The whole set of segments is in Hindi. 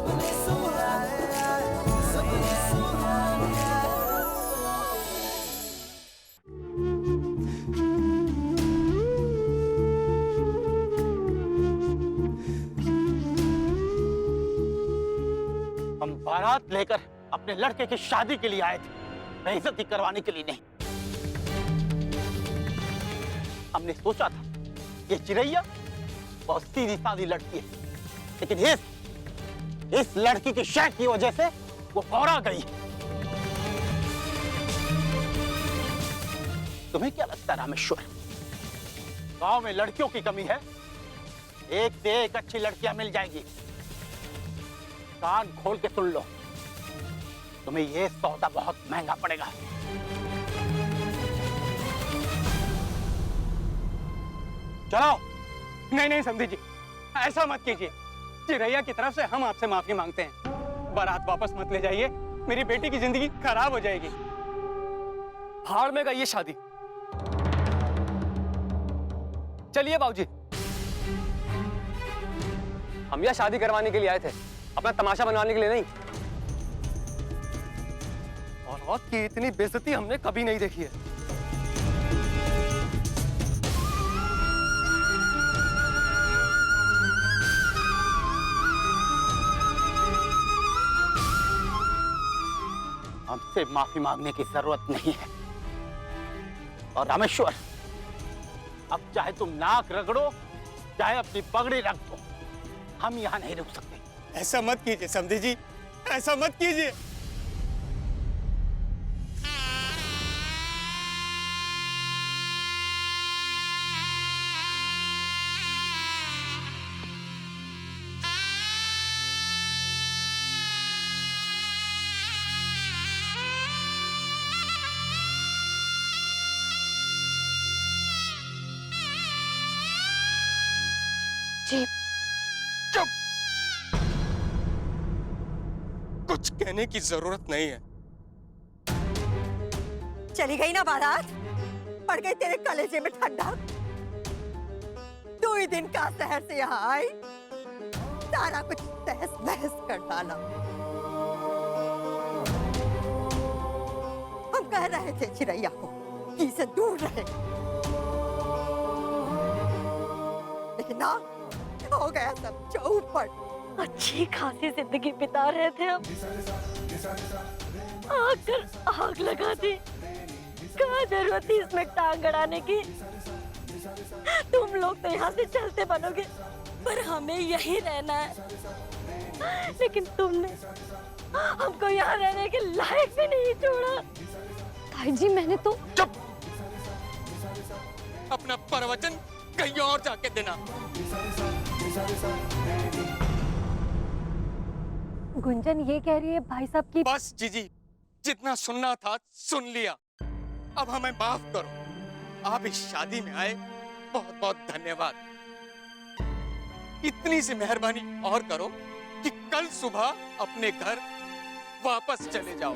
सपने सुहाने, सपने सुहाने। हम बारात लेकर अपने लड़के की शादी के लिए आए थे, बेइज्जती करवाने के लिए नहीं। हमने सोचा था ये चिरैया बहुत सीधी सादी लड़की है, लेकिन इस लड़की की शक की वजह से वो पौरा गई। तुम्हें क्या लगता है रामेश्वर, गांव में लड़कियों की कमी है? एक से एक अच्छी लड़कियां मिल जाएगी। कान खोल के सुन लो, तुम्हें ये सौदा बहुत महंगा पड़ेगा। चलो। नहीं नहीं समधी जी, ऐसा मत कीजिए। चिरैया की तरफ से हम आपसे माफी मांगते हैं। बारात वापस मत ले जाइए, मेरी बेटी की जिंदगी खराब हो जाएगी। भाड़ में गई ये शादी। चलिए बाबूजी, हम यह शादी करवाने के लिए आए थे, अपना तमाशा बनवाने के लिए नहीं। औरत की इतनी बेइज्जती हमने कभी नहीं देखी है। हमसे माफी मांगने की जरूरत नहीं है। और रामेश्वर, अब चाहे तुम नाक रगड़ो, चाहे अपनी पगड़ी रख दो, हम यहां नहीं रुक सकते। ऐसा मत कीजिए समधी जी, ऐसा मत कीजिए। जी चुप। कुछ कहने की जरूरत नहीं है। चली गई ना बारात, पड़ गई तेरे कलेजे में ठंडा। 2 ही दिन का शहर से यहाँ आई, सारा कुछ तहस नहस कर डाला। हम कह रहे थे चिरैया को कि इसे दूर रहे, लेकिन ना, हो गया सब चौपट। अच्छी खासी जिंदगी बिता रहे थे हम, आकर आग लगा दी। क्या जरूरत थी इसमें टांग अड़ाने की? तुम लोग तो यहाँ से चलते बनोगे, पर हमें यहीं रहना है। लेकिन तुमने हमको यहाँ रहने के लायक भी नहीं छोड़ा। ताई जी, मैंने तो चुप। अपना प्रवचन कहीं और जाके देना। गुंजन ये कह रही है भाई साहब की। बस जीजी, जितना सुनना था सुन लिया। अब हमें माफ करो। आप इस शादी में आए, बहुत बहुत धन्यवाद। इतनी सी मेहरबानी और करो कि कल सुबह अपने घर वापस चले जाओ।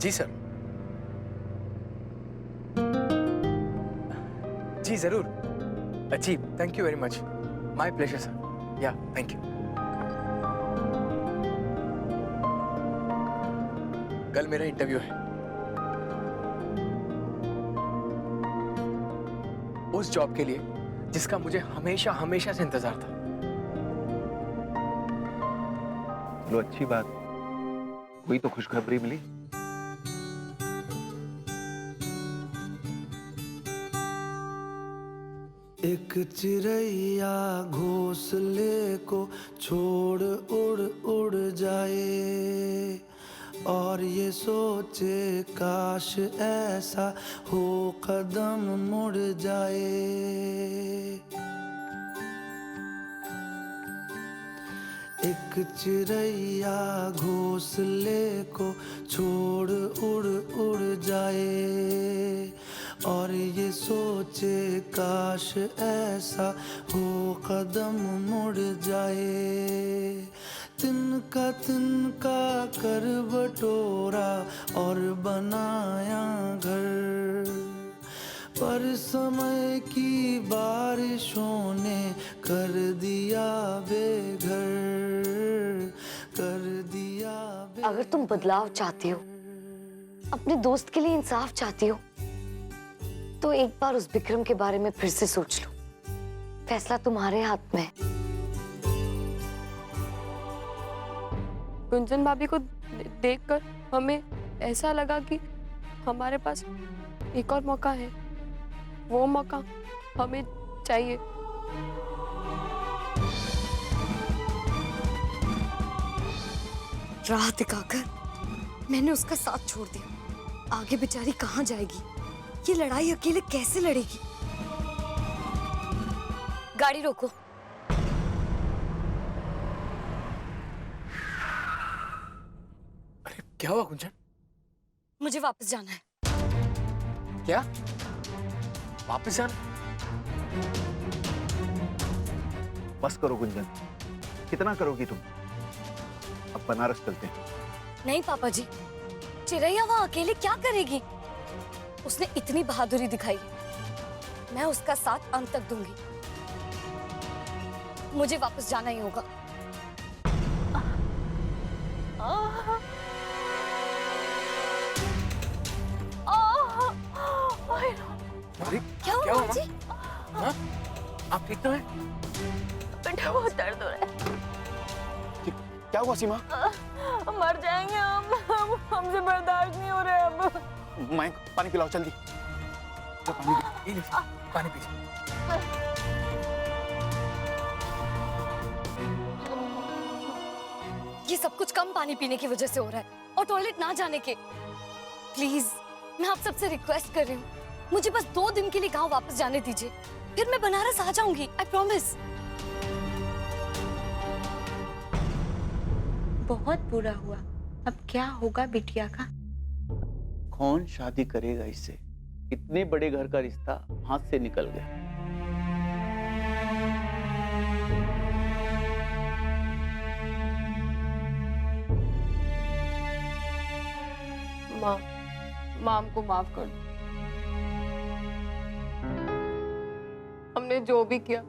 जी सर। जी जरूर। जी, thank you very much. My pleasure sir. या थैंक यू। कल मेरा इंटरव्यू है। उस जॉब के लिए जिसका मुझे हमेशा हमेशा से इंतजार था। चलो अच्छी बात, कोई तो खुशखबरी मिली। एक चिड़ैया घोंसले को छोड़ उड़ उड़ जाए और ये सोचे काश ऐसा हो कदम मुड़ जाए। एक चिड़ैया घोंसले को छोड़ उड़ उड़ जाए और ये सोचे काश ऐसा हो कदम मुड़ जाए। तिनका कर बटोरा और बनाया घर, पर समय की बारिशों ने कर दिया बेघर, कर दिया बेघर। अगर तुम बदलाव चाहती हो, अपने दोस्त के लिए इंसाफ चाहती हो, तो एक बार उस विक्रम के बारे में फिर से सोच लो। फैसला तुम्हारे हाथ में है। गुंजन भाभी को देखकर हमें ऐसा लगा कि हमारे पास एक और मौका है। वो मौका हमें चाहिए। राह दिखाकर मैंने उसका साथ छोड़ दिया। आगे बेचारी कहाँ जाएगी? ये लड़ाई अकेले कैसे लड़ेगी? गाड़ी रोको। अरे क्या हुआ गुंजन? मुझे वापस जाना है। क्या वापस जाना? बस करो गुंजन, कितना करोगी तुम? अब बनारस चलते हैं। नहीं पापा जी, चिरैया वहां अकेले क्या करेगी? उसने इतनी बहादुरी दिखाई, मैं उसका साथ अंत तक दूंगी। मुझे वापस जाना ही होगा। अरे क्या हुआ जी? हाँ? आप ठीक तो हैं? बेटा बहुत दर्द हो रहा है। क्या हुआ सीमा? मर जाएंगे हम, हमसे बर्दाश्त नहीं हो रहा है अब। मैं पानी पिलाओ जल्दी। तो पानी पानी पीजिए। ये सब कुछ कम पानी पीने की वजह से हो रहा है और टॉयलेट ना जाने के। प्लीज, मैं आप सबसे रिक्वेस्ट कर रही हूँ, मुझे बस 2 दिन के लिए गांव वापस जाने दीजिए, फिर मैं बनारस आ जाऊंगी। I promise. बहुत बुरा हुआ, अब क्या होगा बिटिया का? कौन शादी करेगा इससे? इतने बड़े घर का रिश्ता हाथ से निकल गया। माँ हमको माफ कर दो। हमने जो भी किया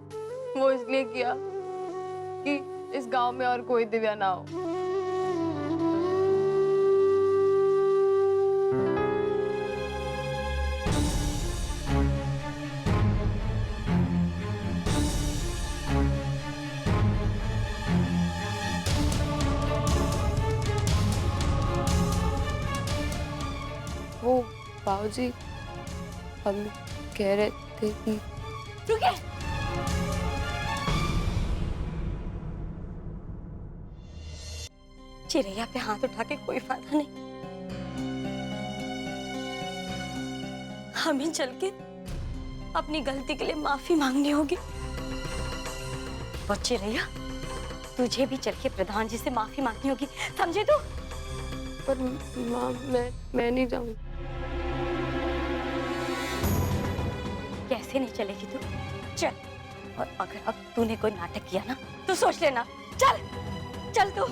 वो इसलिए किया कि इस गांव में और कोई दिव्या ना हो। वो बाबूजी, हम कह रहे थे कि रुकिए। चिरैया पे हाथ उठा के कोई फायदा नहीं। हमें चल के अपनी गलती के लिए माफी मांगनी होगी। और चिरैया, तुझे भी चल के प्रधान जी से माफी मांगनी होगी, समझे तू? पर माँ, मैं नहीं जाऊंगी। कैसे नहीं चलेगी तू? चल। और अगर अब तूने कोई नाटक किया ना तो सोच लेना। चल चल तू।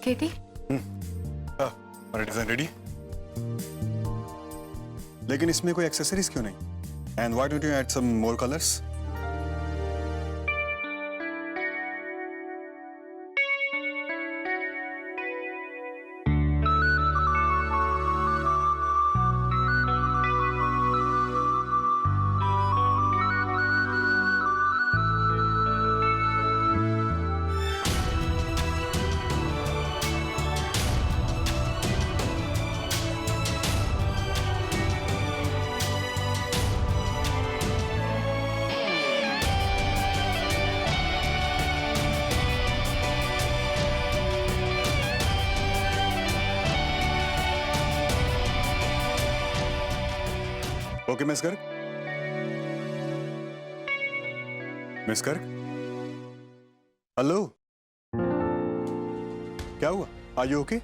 दीदी हमारा डिजाइन रेडी, लेकिन इसमें कोई एक्सेसरीज क्यों नहीं? And why don't you add some more colours? Okay miss Garg, miss Garg, hello, क्या हुआ? Are you okay?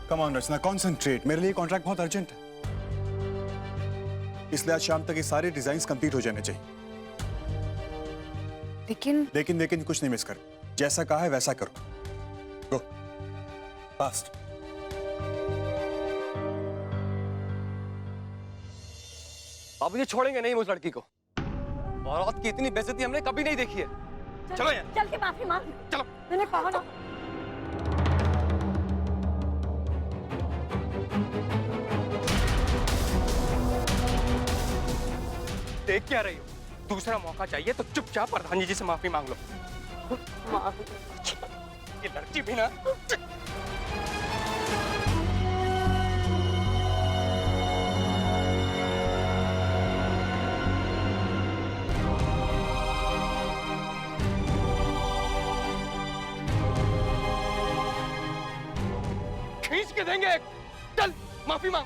Come on Rachna, concentrate. मेरे लिए कॉन्ट्रैक्ट बहुत अर्जेंट है, इसलिए आज शाम तक ये सारे डिजाइन्स कंप्लीट हो जाने चाहिए। लेकिन कुछ नहीं मिस कर, जैसा कहा है वैसा करो। गो फास्ट। आप मुझे छोड़ेंगे नहीं उस लड़की को। औरत की इतनी बेइज्जती हमने कभी नहीं देखी है। चलो यार, चल के माफी मांग। चलो। मैंने कहा ना। देख क्या रही हो? दूसरा मौका चाहिए तो चुपचाप प्रधान जी से माफी मांग लो। ये लड़की भी ना। खींच के देंगे। चल माफी मांग।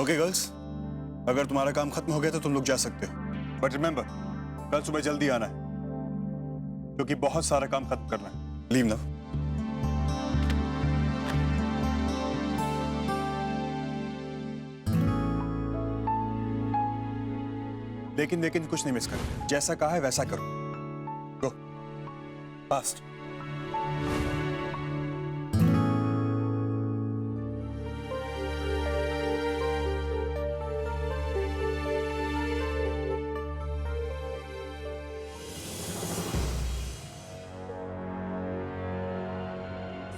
ओके गर्ल्स, अगर तुम्हारा काम खत्म हो गया तो तुम लोग जा सकते हो, बट रिमेंबर कल सुबह जल्दी आना है क्योंकि बहुत सारा काम खत्म करना है। Leave now. लेकिन कुछ नहीं मिस कर, जैसा कहा है वैसा करो। गो फास्ट।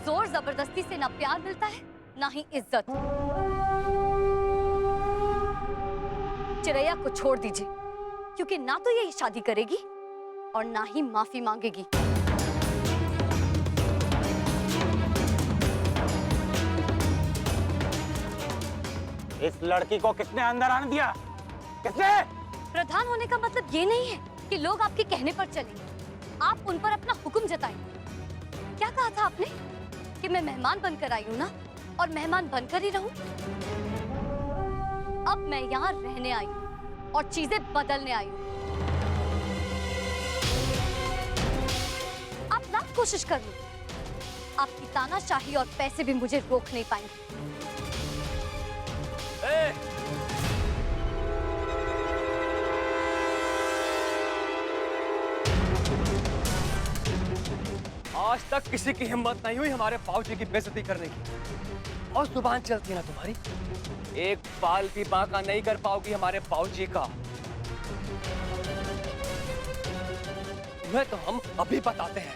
जोर जबरदस्ती से ना प्यार मिलता है ना ही इज्जत। चिरैया को छोड़ दीजिए, क्योंकि ना तो ये शादी करेगी और ना ही माफी मांगेगी। इस लड़की को किसने अंदर आने दिया? किसने? प्रधान होने का मतलब ये नहीं है कि लोग आपके कहने पर चलेंगे, आप उन पर अपना हुक्म जताएंगे। क्या कहा था आपने कि मैं मेहमान बनकर आई हूँ ना, और मेहमान बनकर ही रहूं? अब मैं यहाँ रहने आई हूँ और चीजें बदलने आई हूँ। आप लाख कोशिश कर लो, आपकी तानाशाही और पैसे भी मुझे रोक नहीं पाएंगे। आज तक किसी की हिम्मत नहीं हुई हमारे बाबूजी की बेइज्जती करने की, और जुबान चलती है ना तुम्हारी। एक बाल भी बांका नहीं कर पाओगी हमारे बाबूजी का। तुम्हें तो हम अभी बताते हैं।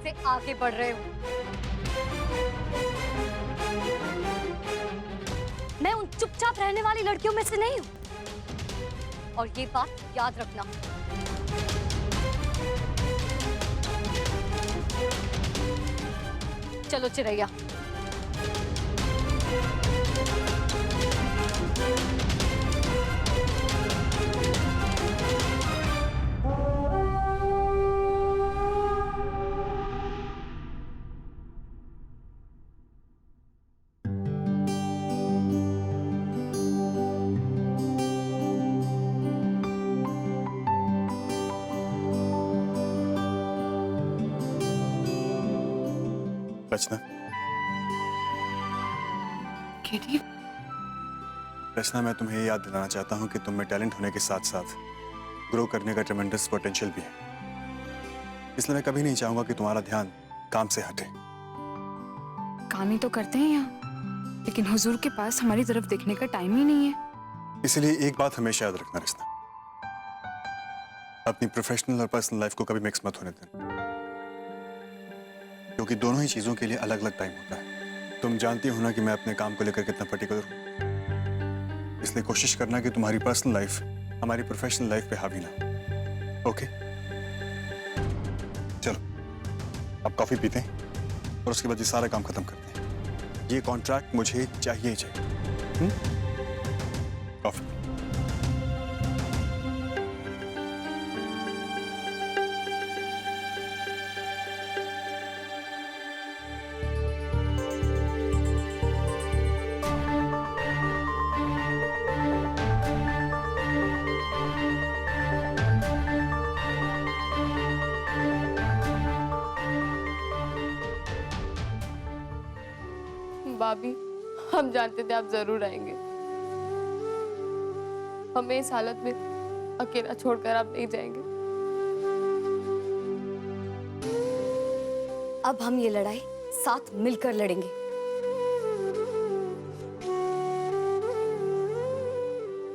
से आगे बढ़ रहे हो। मैं उन चुपचाप रहने वाली लड़कियों में से नहीं हूं, और ये बात याद रखना। चलो चिरैया। रचना, केटी, रचना, मैं तुम्हें याद दिलाना चाहता हूँ कि तुम में टैलेंट होने के साथ साथ ग्रो करने का ट्रेमेंडस पोटेंशियल भी है। इसलिए मैं कभी नहीं चाहूंगा कि तुम्हारा ध्यान काम से हटे। काम ही तो करते हैं यहाँ, लेकिन हुजूर के पास हमारी तरफ देखने का टाइम ही नहीं है। इसलिए एक बात हमेशा याद रखना रचना, अपनी प्रोफेशनल और पर्सनल लाइफ को कभी मिक्स मत होने देना, क्योंकि दोनों ही चीजों के लिए अलग अलग टाइम होता है। तुम जानती हो ना कि मैं अपने काम को लेकर कितना पर्टिकुलर हूं, इसलिए कोशिश करना कि तुम्हारी पर्सनल लाइफ हमारी प्रोफेशनल लाइफ पे हावी ना। ओके, चलो अब कॉफी पीते हैं और उसके बाद ये सारा काम खत्म करते हैं। ये कॉन्ट्रैक्ट मुझे चाहिए ही चाहिए। कॉफी। भाभी, हम जानते थे आप जरूर आएंगे। हमें इस हालत में अकेला छोड़कर आप नहीं जाएंगे। अब हम ये लड़ाई साथ मिलकर लड़ेंगे।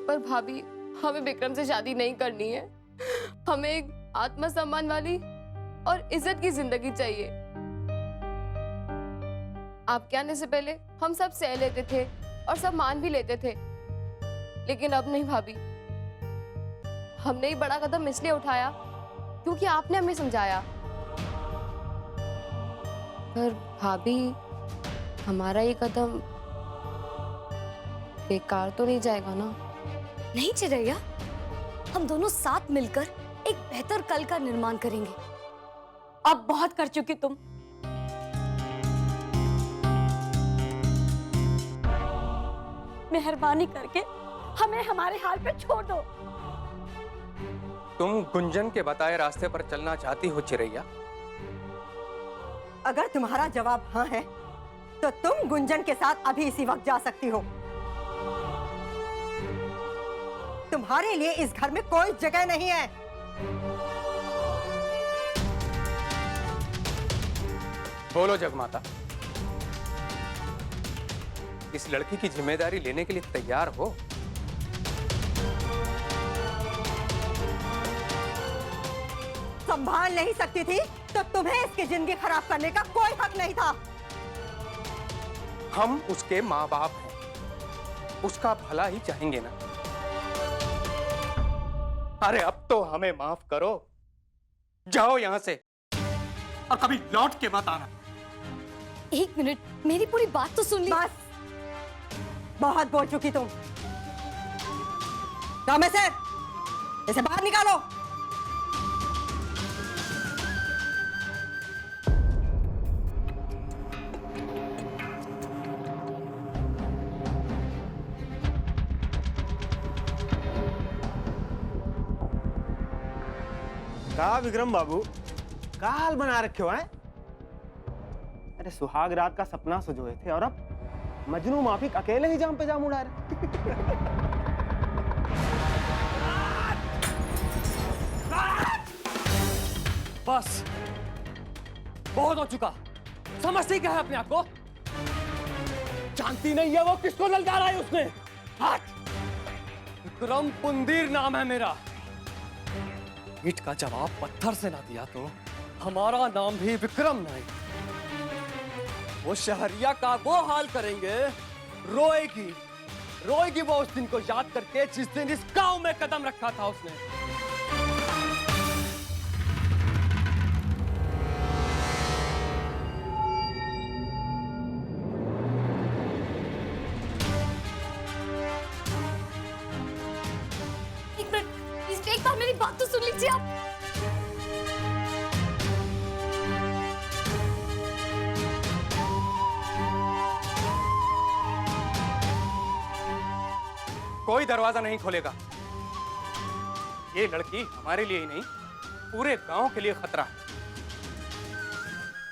पर भाभी, हमें विक्रम से शादी नहीं करनी है। हमें एक आत्मसम्मान वाली और इज्जत की जिंदगी चाहिए। आपके आने से पहले हम सब सह लेते थे और सब मान भी लेते थे, लेकिन अब नहीं भाभी। हमने ये बड़ा कदम इसलिए उठाया क्योंकि आपने हमें समझाया। पर भाभी, हमारा ये कदम बेकार तो नहीं जाएगा ना? नहीं चिरैया, हम दोनों साथ मिलकर एक बेहतर कल का निर्माण करेंगे। अब बहुत कर चुकी तुम। मेहरबानी करके हमें हमारे हाल पे छोड़ दो। तुम गुंजन के बताए रास्ते पर चलना चाहती हो चिरैया? अगर तुम्हारा जवाब हाँ है, तो तुम गुंजन के साथ अभी इसी वक्त जा सकती हो। तुम्हारे लिए इस घर में कोई जगह नहीं है। बोलो जगमाता, इस लड़की की जिम्मेदारी लेने के लिए तैयार हो? संभाल नहीं सकती थी तो तुम्हें इसकी जिंदगी खराब करने का कोई हक नहीं था। हम उसके माँ बाप हैं, उसका भला ही चाहेंगे ना। अरे अब तो हमें माफ करो, जाओ यहां से और कभी लौट के मत आना। एक मिनट, मेरी पूरी बात तो सुन ली। बस, बहुत बोल चुकी तुम। जाओ में से, इसे बाहर निकालो। का विक्रम बाबू, का हाल बना रखे हो हैं? अरे सुहाग रात का सपना सजोए थे और अब मजनू माफिक अकेले ही जाम पे जाम उड़ा रहे। बस बहुत हो चुका। समझती क्या है अपने आप को? जानती नहीं है वो किसको ललकारा है उसने? हट! विक्रम पुंदीर नाम है मेरा। ईंट का जवाब पत्थर से ना दिया तो हमारा नाम भी विक्रम नहीं। वो शहरिया का वो हाल करेंगे, रोएगी रोएगी वो उस दिन को याद करके जिस दिन इस गांव में कदम रखा था उसने। एक मिनट, प्लीज एक बार मेरी बात तो सुन लीजिए आप। कोई दरवाजा नहीं खोलेगा। ये लड़की हमारे लिए ही नहीं, पूरे गांव के लिए खतरा है।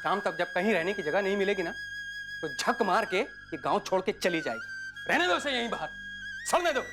शाम तक जब कहीं रहने की जगह नहीं मिलेगी ना, तो झक मार के ये गांव छोड़ के चली जाएगी। रहने दो उसे यहीं बाहर, सड़ने दो।